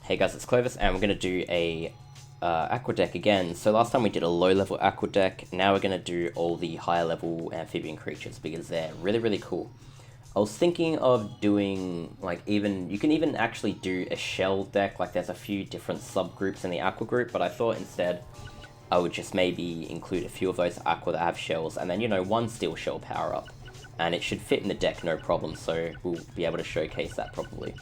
Hey guys, it's Clovis, and we're going to do a Aqua deck again. So last time we did a low-level Aqua deck, now we're going to do all the higher-level amphibian creatures, because they're really cool. I was thinking of doing, you can even actually do a shell deck, there's a few different subgroups in the Aqua group, but I thought instead I would just maybe include a few of those Aqua that have shells, and then, one steel shell power-up. And it should fit in the deck no problem, so we'll be able to showcase that properly.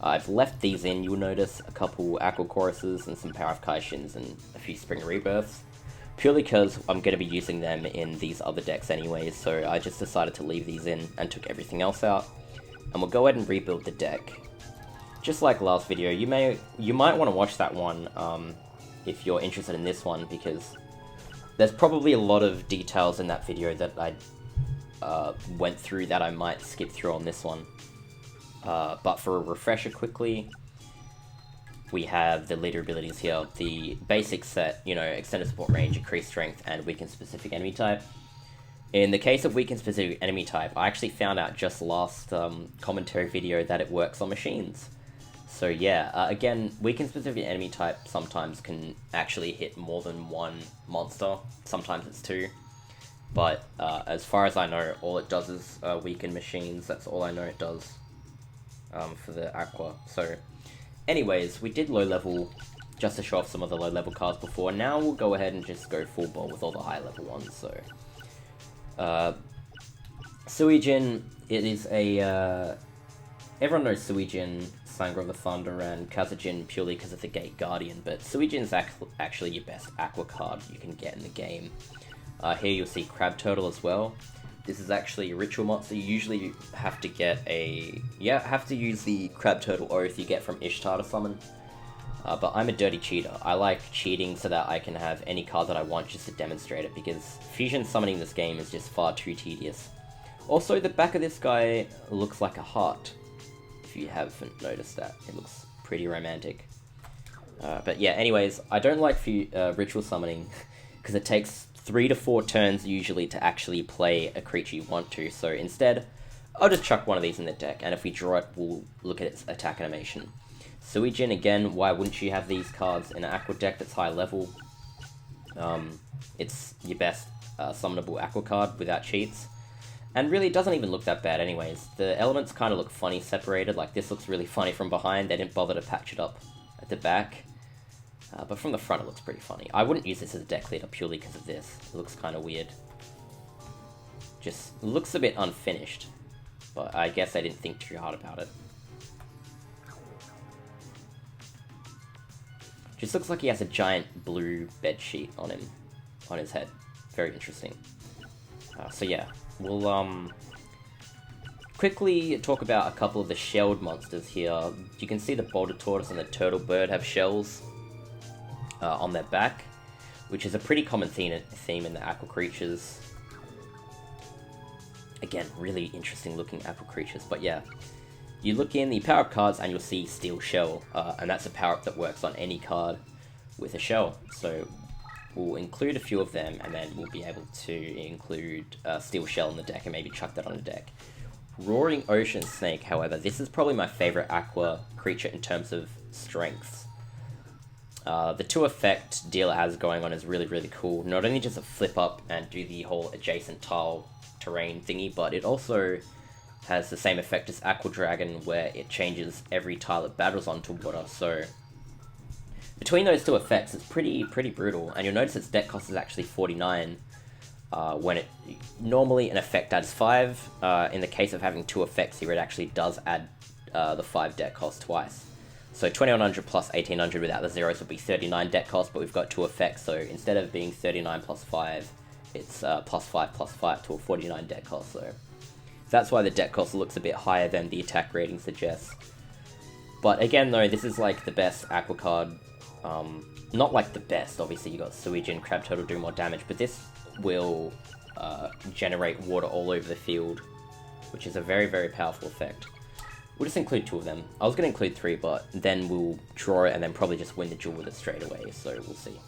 I've left these in, you'll notice a couple Aqua Choruses and some Power of Kaishins and a few Spring Rebirths, purely because I'm going to be using them in these other decks anyways, so I just decided to leave these in and took everything else out. And we'll go ahead and rebuild the deck. Just like last video, you might want to watch that one if you're interested in this one, because there's probably a lot of details in that video that I went through that I might skip through on this one. But for a refresher quickly, we have the leader abilities here. The basic set, extended support range, increased strength, and weaken specific enemy type. In the case of weaken specific enemy type, I actually found out just last commentary video that it works on machines. So yeah, again, weaken specific enemy type sometimes can actually hit more than one monster. Sometimes it's two. But as far as I know, all it does is weaken machines. That's all I know it does. For the Aqua. So anyways, we did low level just to show off some of the low level cards before. Now we'll go ahead and just go full ball with all the high level ones. So Suijin, it is a everyone knows Suijin, Sanger of the Thunder, and Kazajin purely because of the Gate Guardian, but Suijin is actually your best Aqua card you can get in the game. Here you'll see Crab Turtle as well. This is actually a ritual monster. You usually have to get have to use the Crab Turtle Oath you get from Ishtar to summon. But I'm a dirty cheater. I like cheating so that I can have any card that I want just to demonstrate it, because fusion summoning this game is just far too tedious. Also, the back of this guy looks like a heart, if you haven't noticed that. It looks pretty romantic. But yeah, anyways, I don't like ritual summoning, because it takes 3 to 4 turns usually to actually play a creature you want to, so instead, I'll just chuck one of these in the deck, and if we draw it, we'll look at its attack animation. Suijin, again, why wouldn't you have these cards in an Aqua deck that's high level? It's your best summonable Aqua card without cheats, and really it doesn't even look that bad anyways. The elements kind of look funny separated, like this looks really funny from behind. They didn't bother to patch it up at the back. But from the front it looks pretty funny. I wouldn't use this as a deck leader purely because of this. It looks kind of weird. Just looks a bit unfinished. But I guess I didn't think too hard about it. Just looks like he has a giant blue bed sheet on him, on his head. Very interesting. So yeah, we'll quickly talk about a couple of the shelled monsters here. You can see the Boulder Tortoise and the Turtle Bird have shells on their back, which is a pretty common theme in the Aqua creatures. Again, really interesting looking Aqua creatures, but yeah. You look in the power-up cards and you'll see Steel Shell, and that's a power-up that works on any card with a shell. So we'll include a few of them, and then we'll be able to include Steel Shell in the deck and maybe chuck that on the deck. Roaring Ocean Snake, however, this is probably my favorite Aqua creature in terms of strengths. The 2 effect deal it has going on is really cool. Not only does it flip up and do the whole adjacent tile terrain thingy, but it also has the same effect as Aqua Dragon, where it changes every tile it battles on to water. So between those 2 effects, it's pretty brutal. And you'll notice its deck cost is actually 49. When it normally an effect adds 5. In the case of having 2 effects here, it actually does add the 5 deck cost twice. So 2100 plus 1800 without the zeros would be 39 deck cost, but we've got 2 effects, so instead of being 39 plus 5, it's plus 5 to a 49 deck cost, so that's why the deck cost looks a bit higher than the attack rating suggests. But again though, this is like the best Aqua card. Not like the best, obviously you got Suijin, Crab Turtle do more damage, but this will generate water all over the field, which is a very powerful effect. We'll just include 2 of them. I was going to include 3, but then we'll draw it and then probably just win the duel with it straight away, so we'll see.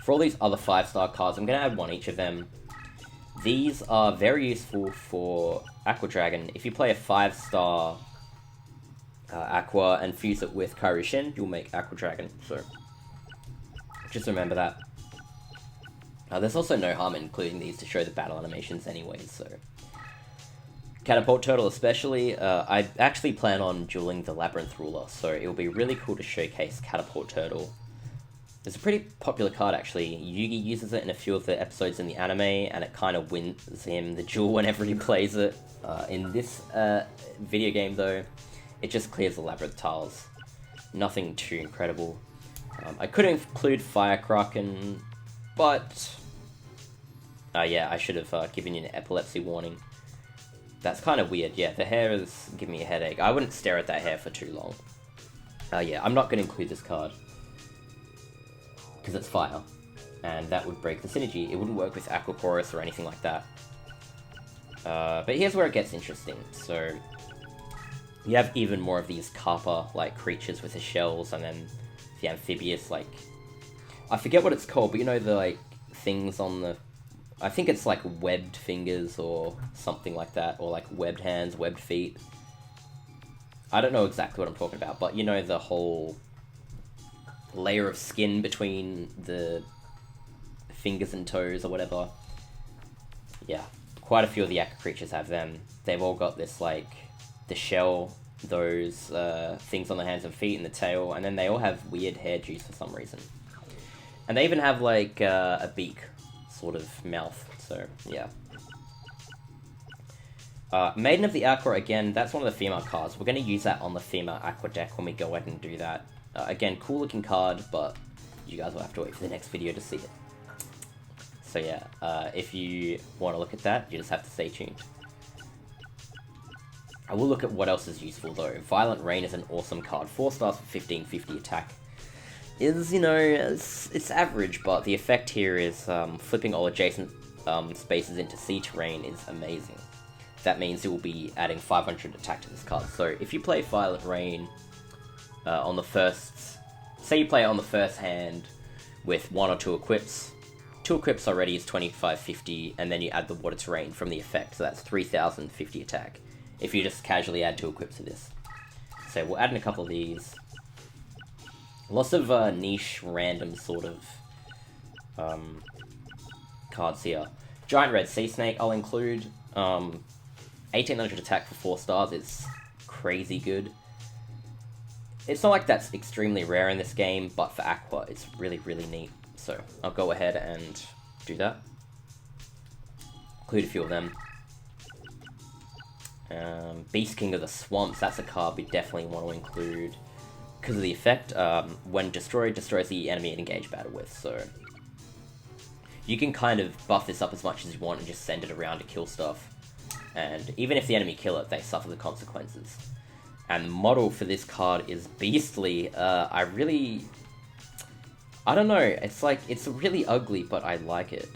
For all these other 5-star cards, I'm going to add 1 each of them. These are very useful for Aqua Dragon. If you play a 5-star Aqua and fuse it with Kairyu-Shin, you'll make Aqua Dragon, so just remember that. There's also no harm in including these to show the battle animations anyway, so... Catapult Turtle especially, I actually plan on dueling the Labyrinth Ruler, so it'll be really cool to showcase Catapult Turtle. It's a pretty popular card actually. Yugi uses it in a few of the episodes in the anime, and it kind of wins him the duel whenever he plays it. In this video game though, it just clears the Labyrinth tiles. Nothing too incredible. I could include Fire Kraken, but... yeah, I should have given you an epilepsy warning. That's kind of weird, yeah, the hair is giving me a headache. I wouldn't stare at that hair for too long. Yeah, I'm not going to include this card. Because it's fire. And that would break the synergy. It wouldn't work with Aqua Chorus or anything like that. But here's where it gets interesting. So, you have even more of these Kappa-like creatures with the shells, and then the amphibious, like... I forget what it's called, but you know the, like, things on the... I think it's like webbed fingers or something like that, or like webbed hands, webbed feet. I don't know exactly what I'm talking about, but you know the whole layer of skin between the fingers and toes or whatever. Yeah, quite a few of the Aqua creatures have them. They've all got this like, the shell, those things on the hands and feet and the tail, and then they all have weird hair juice for some reason. And they even have like a beak sort of mouth, so yeah. Maiden of the Aqua, again, that's one of the female cards. We're going to use that on the female Aqua deck when we go ahead and do that. Again, cool looking card, but you guys will have to wait for the next video to see it. So yeah, if you want to look at that, you just have to stay tuned. I will look at what else is useful though. Violent Rain is an awesome card. 4 stars for 1550 attack. Is, you know, it's average, but the effect here is flipping all adjacent spaces into sea terrain is amazing. That means you will be adding 500 attack to this card. So if you play Violent Rain on the first... Say you play it on the first hand with 1 or 2 equips. 2 equips already is 2550, and then you add the Water Terrain from the effect, so that's 3050 attack. If you just casually add 2 equips to this. So we'll add in a couple of these. Lots of niche, random sort of cards here. Giant Red Sea Snake I'll include. 1800 attack for 4 stars is crazy good. It's not like that's extremely rare in this game, but for Aqua it's really, really neat. So I'll go ahead and do that. Include a few of them. Beast King of the Swamps, that's a card we definitely want to include. Because of the effect, when destroyed, destroys the enemy it engaged battle with, so... You can kind of buff this up as much as you want and just send it around to kill stuff. And even if the enemy kill it, they suffer the consequences. And the model for this card is beastly. I don't know, it's like, it's really ugly, but I like it.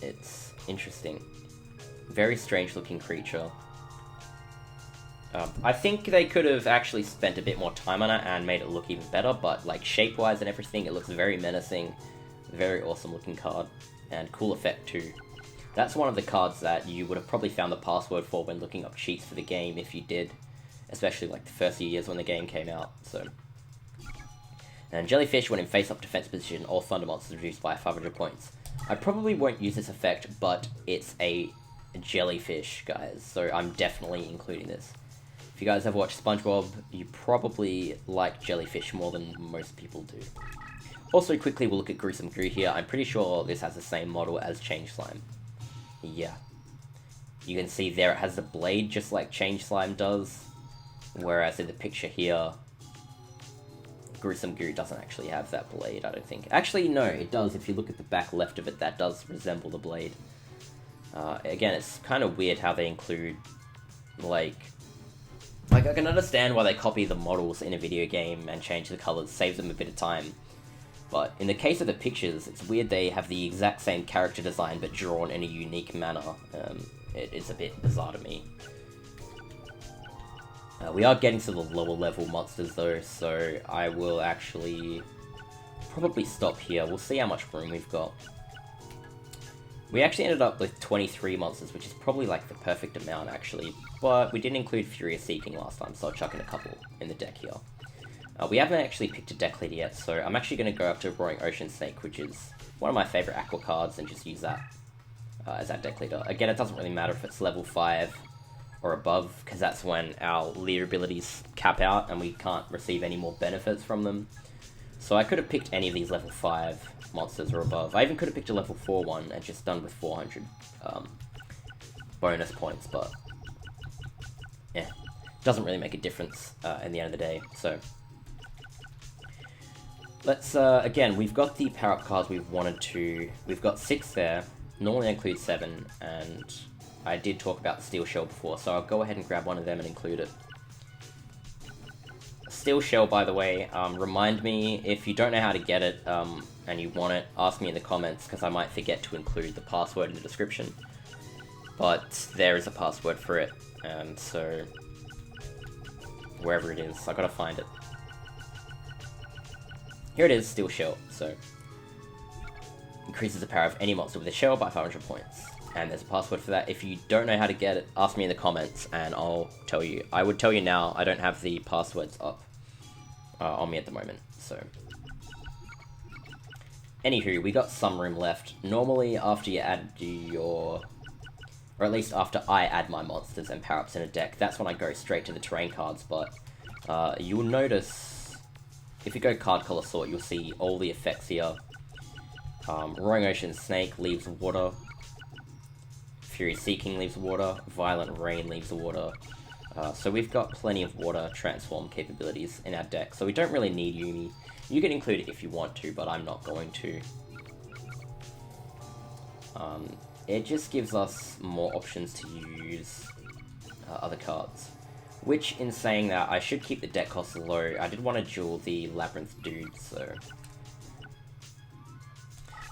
It's interesting. Very strange looking creature. I think they could have actually spent a bit more time on it and made it look even better, but like shape-wise and everything, it looks very menacing. Very awesome looking card. And cool effect too. That's one of the cards that you would have probably found the password for when looking up cheats for the game if you did. Especially like the first few years when the game came out, so... And Jellyfish, when in face-up defense position, all Thunder monsters reduced by 500 points. I probably won't use this effect, but it's a jellyfish, guys, so I'm definitely including this. If you guys have watched SpongeBob, you probably like jellyfish more than most people do. Also, quickly, we'll look at Gruesome Goo here. I'm pretty sure this has the same model as Change Slime. Yeah. You can see there it has the blade just like Change Slime does, whereas in the picture here, Gruesome Goo doesn't actually have that blade, I don't think. Actually, no, it does. If you look at the back left of it, that does resemble the blade. Again, it's kind of weird how they include, like, I can understand why they copy the models in a video game and change the colors, save them a bit of time. But in the case of the pictures, it's weird they have the exact same character design but drawn in a unique manner. It is a bit bizarre to me. We are getting to the lower level monsters though, so I will actually probably stop here. We'll see how much room we've got. We actually ended up with 23 monsters, which is probably like the perfect amount actually, but we didn't include Furious Seeking last time, so I'll chuck in a couple in the deck here. We haven't actually picked a deck leader yet, so I'm actually going to go up to Roaring Ocean Snake, which is one of my favourite Aqua cards, and just use that as our deck leader. Again, it doesn't really matter if it's level 5 or above, because that's when our leader abilities cap out and we can't receive any more benefits from them. So I could have picked any of these level 5 monsters or above. I even could have picked a level 4 one and just done with 400 bonus points, but yeah, doesn't really make a difference in the end of the day. So let's, again, we've got the power-up cards we've wanted to... We've got 6 there, normally include 7, and I did talk about the Steel Shell before, so I'll go ahead and grab one of them and include it. Steel Shell, by the way, remind me, if you don't know how to get it, and you want it, ask me in the comments, because I might forget to include the password in the description. But there is a password for it, and so... wherever it is, I gotta find it. Here it is, Steel Shell, so... increases the power of any monster with a shell by 500 points. And there's a password for that. If you don't know how to get it, ask me in the comments and I'll tell you. I would tell you now, I don't have the passwords up on me at the moment, so... Anywho, we got some room left. Normally, after you add your... or at least after I add my monsters and power-ups in a deck, that's when I go straight to the terrain cards, but you'll notice... if you go card color sort, you'll see all the effects here. Roaring Ocean Snake leaves water. Fury Seeking leaves water. Violent Rain leaves water. So we've got plenty of water transform capabilities in our deck, so we don't really need Yumi. You can include it if you want to, but I'm not going to. It just gives us more options to use other cards. Which, in saying that, I should keep the deck cost low. I did want to duel the Labyrinth dude, so...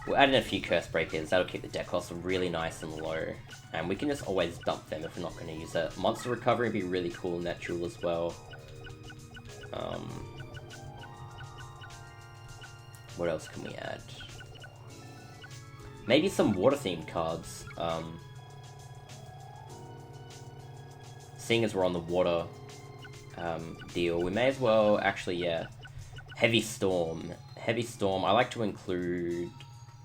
we'll add in a few Curse Breakers, that'll keep the deck cost really nice and low. And we can just always dump them if we're not going to use it. Monster Recovery would be really cool in that duel as well. What else can we add? Maybe some water-themed cards. Seeing as we're on the water deal, we may as well actually, yeah. Heavy Storm. Heavy Storm, I like to include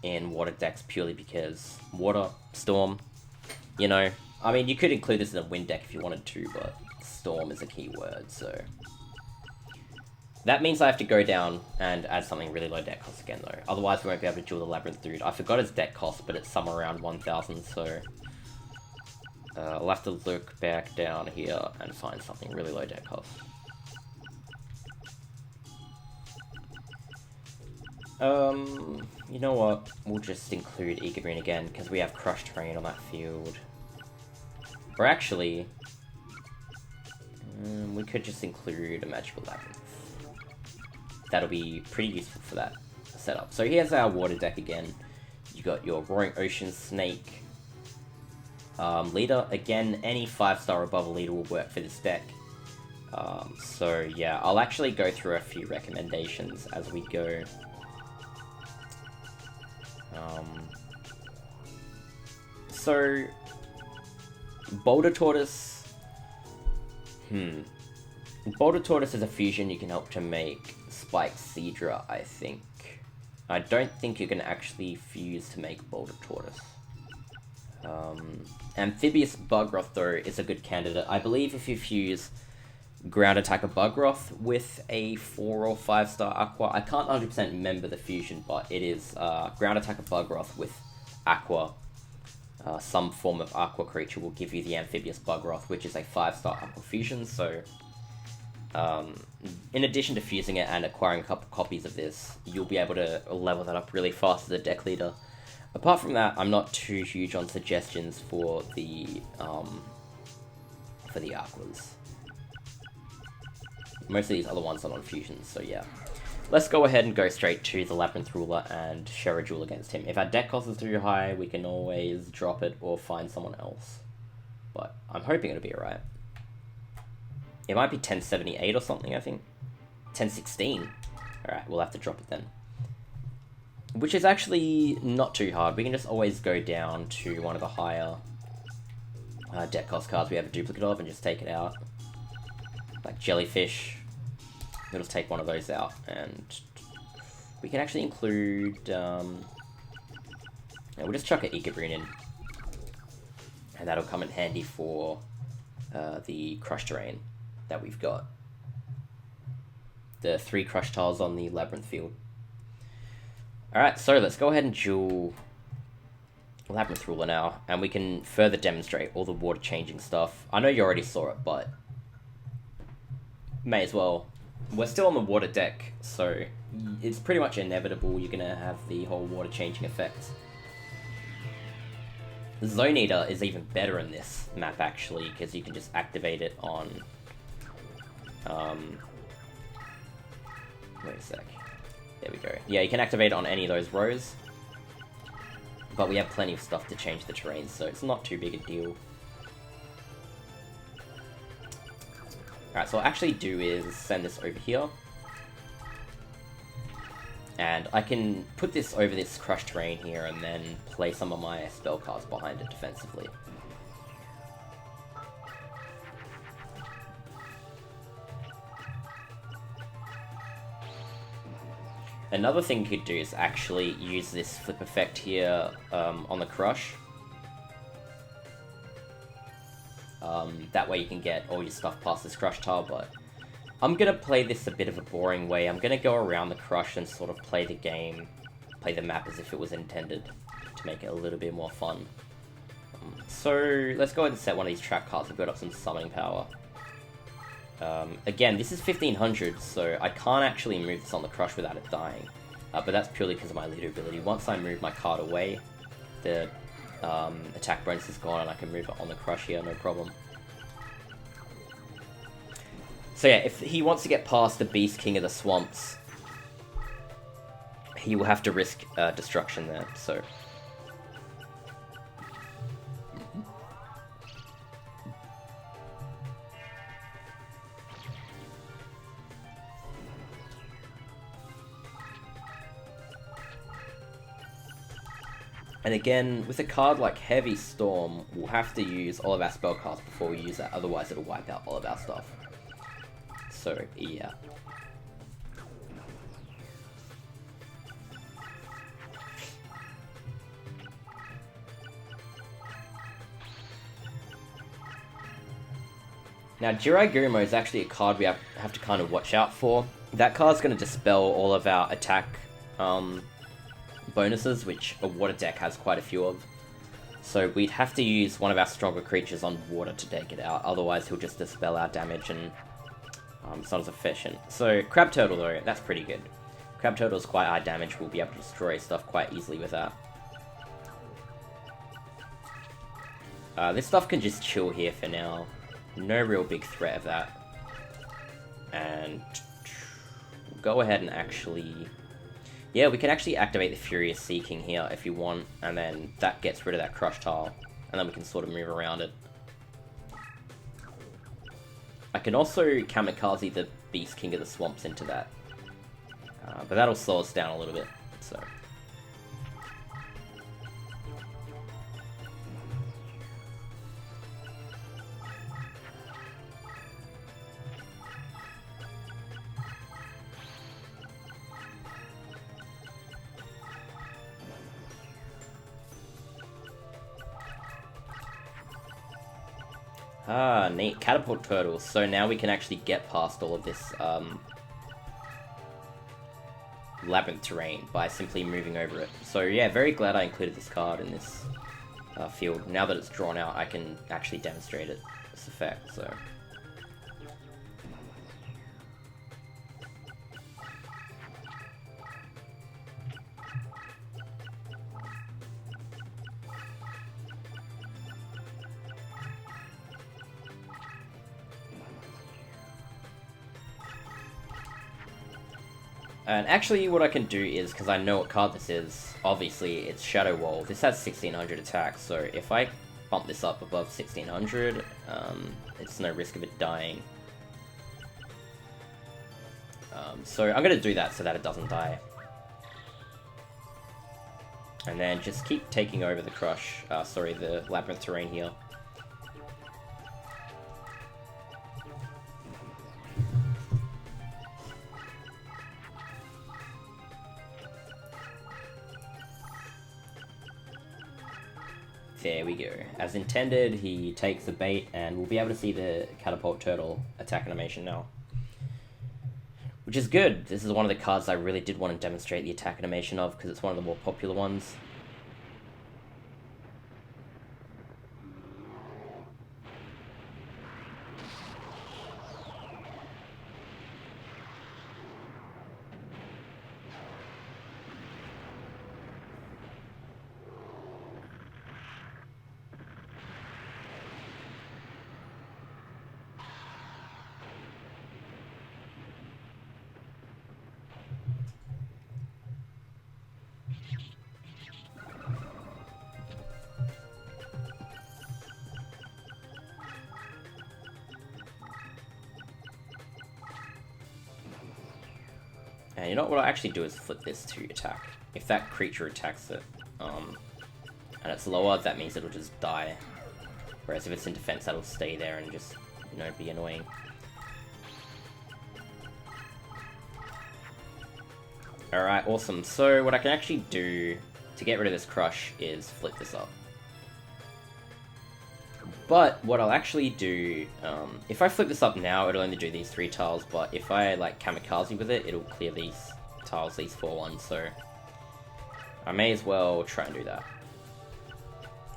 in water decks purely because water, storm, you know. I mean, you could include this in a wind deck if you wanted to, but storm is a key word, so... that means I have to go down and add something really low deck cost again, though. Otherwise, we won't be able to duel the Labyrinth dude. I forgot his deck cost, but it's somewhere around 1,000, so... I'll have to look back down here and find something really low deck cost. You know what? We'll just include Eager Green again, because we have Crushed Terrain on that field. Or actually... we could just include a Magical Labyrinth. That'll be pretty useful for that setup. So here's our water deck again. You got your Roaring Ocean Snake. Leader, again, any 5-star or above leader will work for this deck. So yeah, I'll actually go through a few recommendations as we go. So, Boulder Tortoise... Boulder Tortoise is a fusion you can help to make Spike Seadra, I think. I don't think you can actually fuse to make Boulder Tortoise. Amphibious Bugroth, though, is a good candidate. I believe if you fuse Ground Attacker Bugroth with a 4 or 5-star Aqua, I can't 100% remember the fusion, but it is Ground Attacker Bugroth with Aqua. Some form of Aqua creature will give you the Amphibious Bugroth, which is a 5-star Aqua fusion, so... in addition to fusing it and acquiring a couple copies of this, you'll be able to level that up really fast as a deck leader. Apart from that, I'm not too huge on suggestions for the Aquas. Most of these other ones are on fusions, so yeah. Let's go ahead and go straight to the Labyrinth Ruler and share a duel against him. If our deck cost is too high, we can always drop it or find someone else. But I'm hoping it'll be alright. It might be 1078 or something, I think. 1016. Alright, we'll have to drop it then. which is actually not too hard. We can just always go down to one of the higher deck cost cards we have a duplicate of and just take it out. Like Jellyfish. We'll just take one of those out, and we can actually include... yeah, we'll just chuck an Ecobrine in. And that'll come in handy for the Crush Terrain that we've got. The 3 Crush Tiles on the Labyrinth field. Alright, so let's go ahead and duel Labyrinth Ruler now, and we can further demonstrate all the water changing stuff. I know you already saw it, but may as well. We're still on the water deck, so it's pretty much inevitable you're going to have the whole water changing effect. Zone Eater is even better in this map, actually, because you can just activate it on... wait a sec. There we go. Yeah, you can activate it on any of those rows. But we have plenty of stuff to change the terrain, so it's not too big a deal. Alright, so what I'll actually do is send this over here. And I can put this over this Crush Terrain here and then play some of my spell cards behind it defensively. Another thing you could do is actually use this flip effect here on the Crush. That way you can get all your stuff past this Crush tile, but I'm going to play this a bit of a boring way. I'm going to go around the Crush and sort of play the game, play the map as if it was intended to make it a little bit more fun. So let's go ahead and set one of these trap cards and build up some summoning power. Again, this is 1500, so I can't actually move this on the Crush without it dying. But that's purely because of my leader ability. Once I move my card away, the attack bonus is gone and I can move it on the Crush here, no problem. So yeah, if he wants to get past the Beast King of the Swamps, he will have to risk destruction there, so... And again, with a card like Heavy Storm, we'll have to use all of our spell cards before we use that, otherwise it'll wipe out all of our stuff. So, yeah. Now, Jirai Gurumo is actually a card we have to kind of watch out for. That card's going to dispel all of our attack bonuses, which a water deck has quite a few of. So we'd have to use one of our stronger creatures on water to take it out, otherwise he'll just dispel our damage and it's not as efficient. So Crab Turtle though, that's pretty good. Crab Turtle is quite high damage, we'll be able to destroy stuff quite easily with that. This stuff can just chill here for now. No real big threat of that. And we'll go ahead and actually... Yeah, we can actually activate the Furious Sea King here if you want, and then that gets rid of that Crush tile, and then we can sort of move around it. I can also Kamikaze the Beast King of the Swamps into that, but that'll slow us down a little bit, so... Ah, neat. Catapult Turtles. So now we can actually get past all of this labyrinth terrain by simply moving over it. So yeah, very glad I included this card in this field. Now that it's drawn out, I can actually demonstrate it, this effect, so... And actually what I can do is, because I know what card this is, obviously it's Shadow Wall. This has 1600 attack, so if I bump this up above 1600, it's no risk of it dying. So I'm going to do that so that it doesn't die. And then just keep taking over the the Labyrinth terrain here. There we go. As intended, he takes the bait, and we'll be able to see the Catapult Turtle attack animation now. Which is good. This is one of the cards I really did want to demonstrate the attack animation of, because it's one of the more popular ones. And you know what I'll actually do is flip this to attack. If that creature attacks it, and it's lower, that means it'll just die. Whereas if it's in defense, that'll stay there and just, you know, be annoying. Alright, awesome. So what I can actually do to get rid of this crush is flip this up. But what I'll actually do, if I flip this up now, it'll only do these 3 tiles, but if I like kamikaze with it, it'll clear these tiles, these 4 ones, so I may as well try and do that.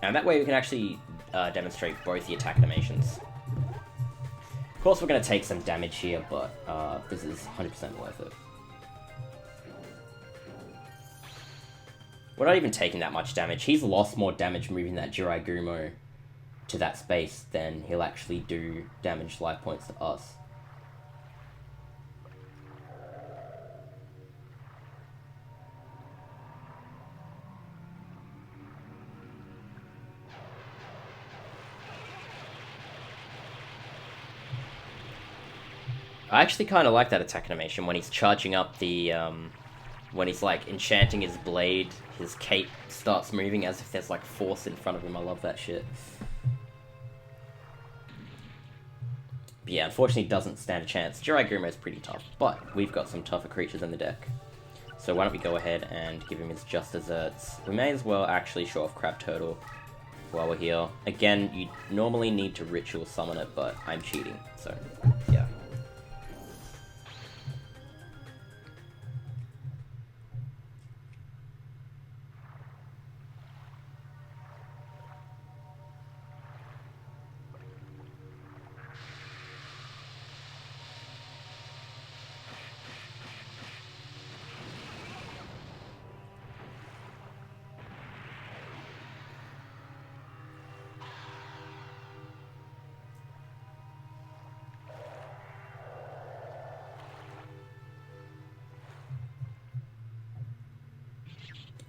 And that way we can actually demonstrate both the attack animations. Of course we're going to take some damage here, but this is 100% worth it. We're not even taking that much damage. He's lost more damage moving that Jirai Gumo to that space than he'll actually do damage life points to us. I actually kind of like that attack animation when he's charging up the, when he's like enchanting his blade, his cape starts moving as if there's like force in front of him. I love that shit. But yeah, unfortunately doesn't stand a chance. Jirai Gumo is pretty tough, but we've got some tougher creatures in the deck. So why don't we go ahead and give him his Just Desserts. We may as well actually show off Crab Turtle while we're here. Again, you normally need to ritual summon it, but I'm cheating, so yeah.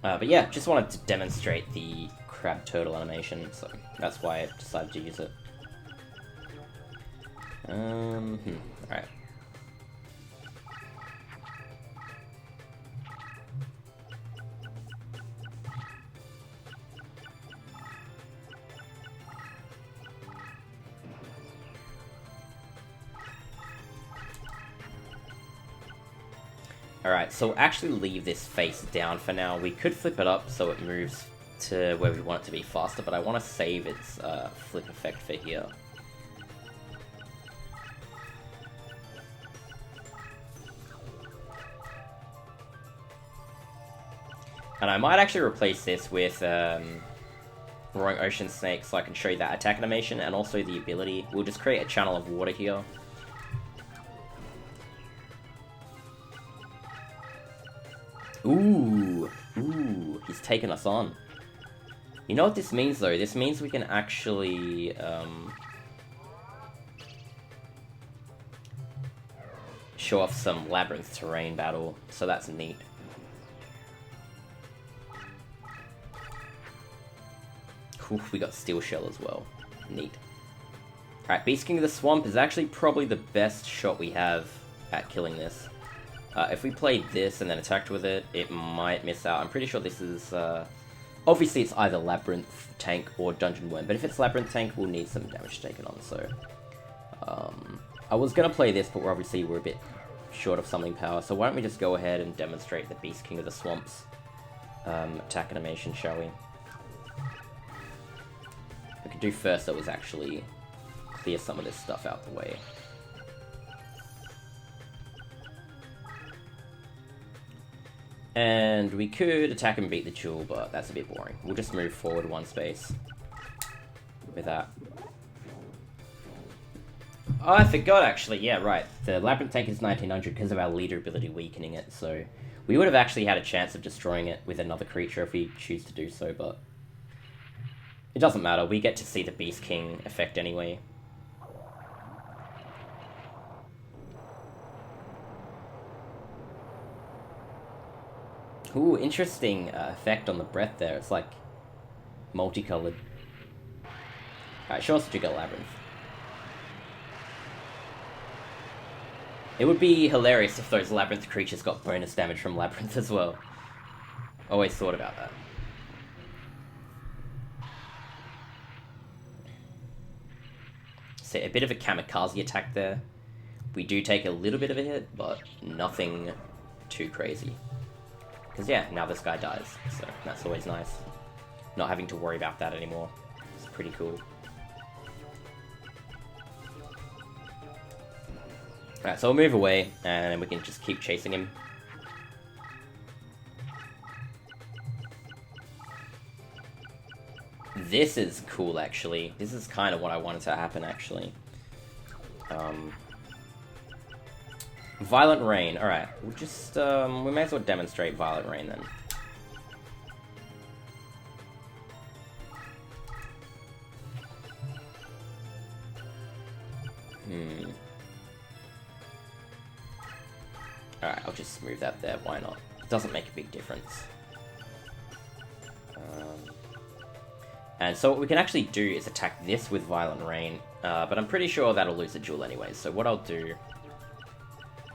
But yeah, just wanted to demonstrate the Crab Turtle animation, so that's why I decided to use it. Alright. Alright, so we'll actually leave this face down for now. We could flip it up so it moves to where we want it to be faster, but I want to save its flip effect for here. And I might actually replace this with Roaring Ocean Snake so I can show you that attack animation and also the ability. We'll just create a channel of water here. Ooh, he's taken us on. You know what this means, though? This means we can actually, show off some Labyrinth terrain battle, so that's neat. Ooh, we got Steel Shell as well. Neat. Alright, Beast King of the Swamp is actually probably the best shot we have at killing this. If we played this and then attacked with it, it might miss out. I'm pretty sure this is Obviously, it's either Labyrinth Tank or Dungeon Worm, but if it's Labyrinth Tank, we'll need some damage taken on, so... I was going to play this, but we're a bit short of summoning power, so why don't we just go ahead and demonstrate the Beast King of the Swamps attack animation, shall we? We could do first that was actually clear some of this stuff out the way. And we could attack and beat the Jewel, but that's a bit boring. We'll just move forward one space with that. Oh, I forgot actually, yeah, right. The Labyrinth Tank is 1900 because of our leader ability weakening it, so we would have actually had a chance of destroying it with another creature if we choose to do so, but it doesn't matter. We get to see the Beast King effect anyway. Ooh, interesting effect on the breath there. It's like multicolored. Alright, show us what you got, Labyrinth. It would be hilarious if those Labyrinth creatures got bonus damage from Labyrinth as well. Always thought about that. So a bit of a kamikaze attack there. We do take a little bit of a hit, but nothing too crazy. Because yeah, now this guy dies, so that's always nice. Not having to worry about that anymore. It's pretty cool. Alright, so we'll move away, and we can just keep chasing him. This is cool, actually. This is kind of what I wanted to happen, actually. Violent Rain. Alright, we'll just, we may as well demonstrate Violent Rain, then. Alright, I'll just move that there, why not? It doesn't make a big difference. And so what we can actually do is attack this with Violent Rain, but I'm pretty sure that'll lose the duel anyway, so what I'll do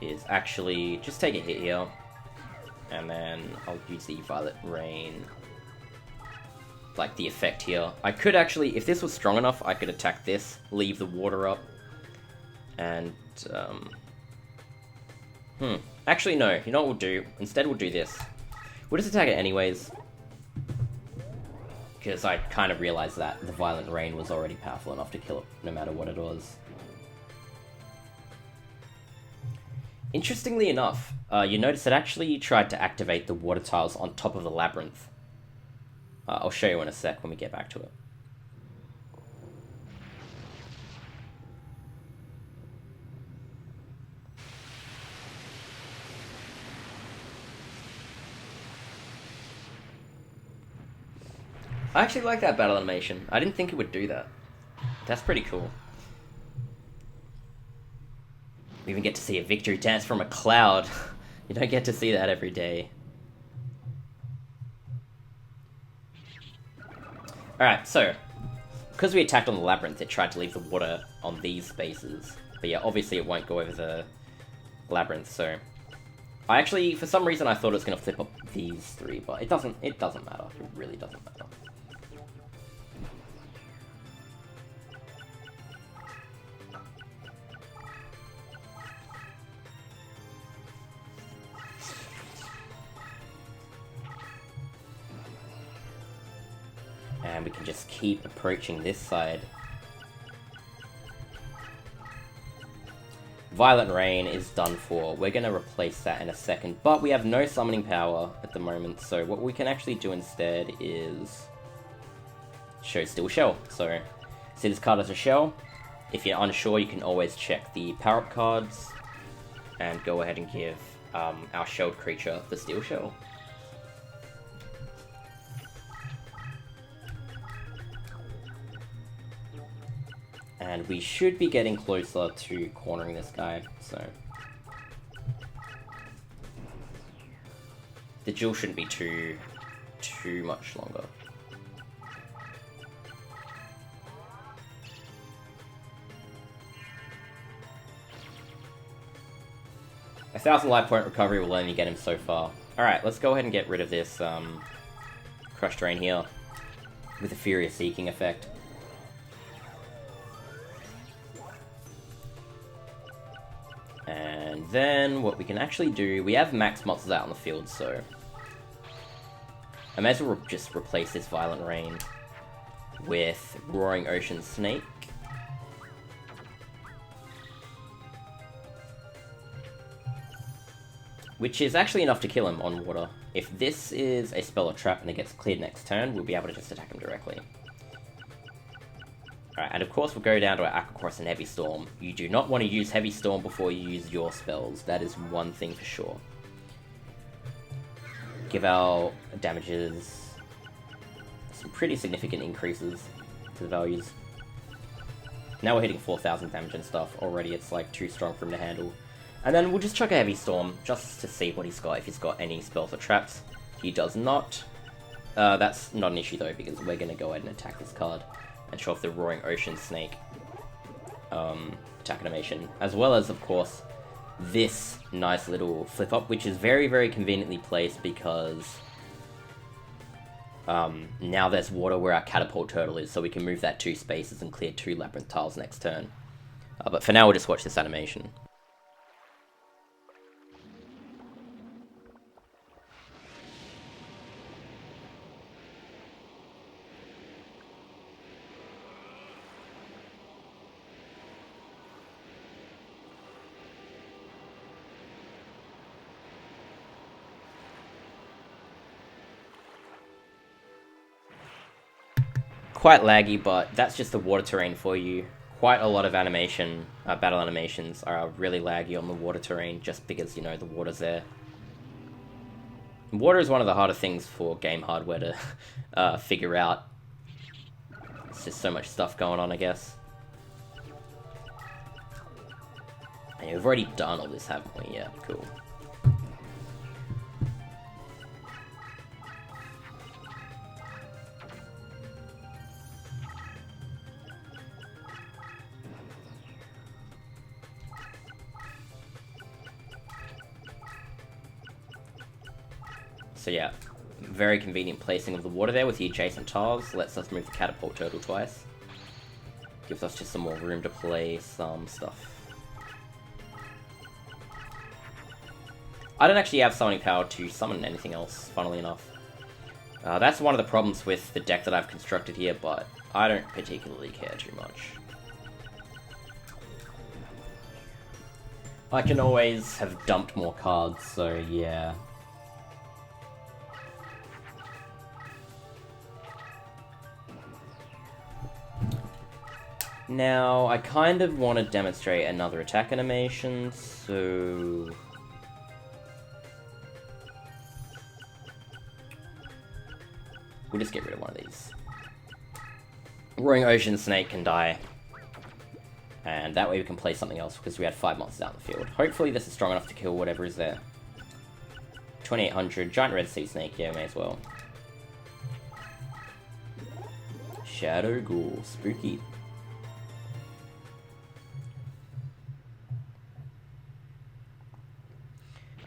is actually just take a hit here, and then I'll use the Violent Rain, like the effect here. I could actually, if this was strong enough, I could attack this, leave the water up, and, actually no, you know what we'll do? Instead we'll do this. We'll just attack it anyways, because I kind of realized that the Violent Rain was already powerful enough to kill it, no matter what it was. Interestingly enough, you notice it actually tried to activate the water tiles on top of the Labyrinth. I'll show you in a sec when we get back to it. I actually like that battle animation. I didn't think it would do that. That's pretty cool. We even get to see a victory dance from a cloud. You don't get to see that every day. Alright, so, because we attacked on the Labyrinth, it tried to leave the water on these spaces. But yeah, obviously it won't go over the Labyrinth, so... I actually, for some reason, I thought it was going to flip up these three, but it doesn't matter. It really doesn't matter. And we can just keep approaching this side. Violent Rain is done for. We're going to replace that in a second, but we have no summoning power at the moment, so what we can actually do instead is show Steel Shell. So, see this card as a shell. If you're unsure, you can always check the power-up cards and go ahead and give our shelled creature the Steel Shell. And we should be getting closer to cornering this guy, so... The duel shouldn't be too much longer. A 1,000 life point recovery will only get him so far. Alright, let's go ahead and get rid of this Crush Terrain here with a Furious Seeking effect. And then what we can actually do, we have max monsters out on the field, so I may as well just replace this Violent Rain with Roaring Ocean Snake. Which is actually enough to kill him on water. If this is a spell or trap and it gets cleared next turn, we'll be able to just attack him directly. Alright, and of course we'll go down to our Aqua Cross and Heavy Storm. You do not want to use Heavy Storm before you use your spells. That is one thing for sure. Give our damages some pretty significant increases to the values. Now we're hitting 4,000 damage and stuff. Already it's like too strong for him to handle. And then we'll just chuck a Heavy Storm, just to see what he's got, if he's got any spells or traps. He does not. That's not an issue though, because we're going to go ahead and attack this card, and show off the Roaring Ocean Snake attack animation. As well as, of course, this nice little flip-up, which is very, very conveniently placed, because now there's water where our Catapult Turtle is, so we can move that 2 spaces and clear 2 Labyrinth tiles next turn. But for now, we'll just watch this animation. Quite laggy, but that's just the water terrain for you. Quite a lot of animation, battle animations are really laggy on the water terrain, just because, you know, the water's there. Water is one of the harder things for game hardware to figure out. It's just so much stuff going on, I guess. And we've already done all this, haven't we? Yeah, cool. So yeah, very convenient placing of the water there with the adjacent tiles. Lets us move the Catapult Turtle twice. Gives us just some more room to play some stuff. I don't actually have summoning power to summon anything else, funnily enough. That's one of the problems with the deck that I've constructed here, but I don't particularly care too much. I can always have dumped more cards, so yeah. Now, I kind of want to demonstrate another attack animation, so we'll just get rid of one of these. Roaring Ocean Snake can die, and that way we can play something else, because we had 5 monsters out in the field. Hopefully this is strong enough to kill whatever is there. 2800, Giant Red Sea Snake, yeah, may as well. Shadow Ghoul, spooky.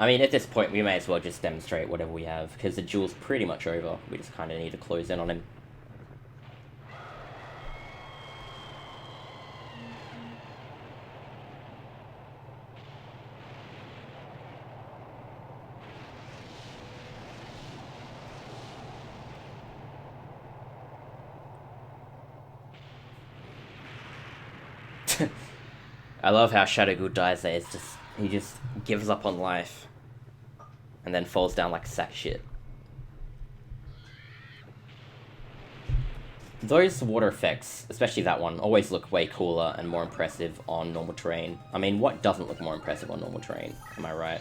I mean, at this point, we may as well just demonstrate whatever we have, because the duel's pretty much over. We just kind of need to close in on him. I love how Shadow Ghoul dies there. It's just, he just gives up on life. And then falls down like a sack of shit. Those water effects, especially that one, always look way cooler and more impressive on normal terrain. I mean, what doesn't look more impressive on normal terrain? Am I right?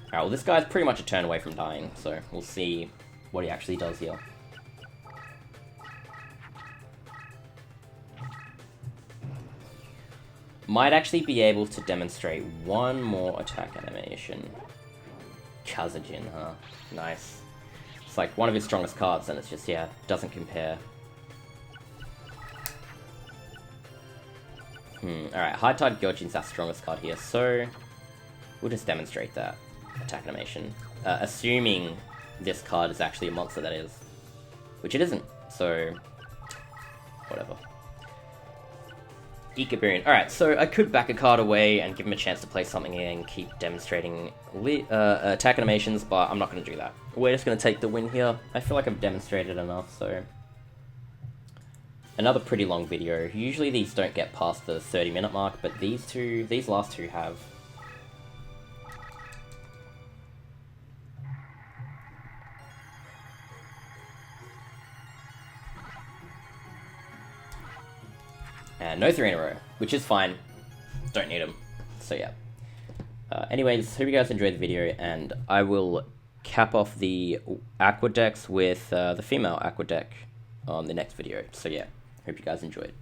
Alright, well this guy's pretty much a turn away from dying, so we'll see what he actually does here. Might actually be able to demonstrate one more attack animation. Kazajin, huh? Nice. It's like one of his strongest cards, and it's just, yeah, doesn't compare. Alright, High Tide Gyojin's our strongest card here, so we'll just demonstrate that attack animation. Assuming this card is actually a monster, that is. Which it isn't, so whatever. Ikabarian. Alright, so I could back a card away and give him a chance to play something and keep demonstrating attack animations, but I'm not going to do that. We're just going to take the win here. I feel like I've demonstrated enough, so... Another pretty long video. Usually these don't get past the 30-minute mark, but these last two have. And no 3 in a row, which is fine. Don't need them. So yeah. Anyways, hope you guys enjoyed the video, and I will cap off the Aqua decks with the female Aqua deck on the next video. So yeah, hope you guys enjoyed.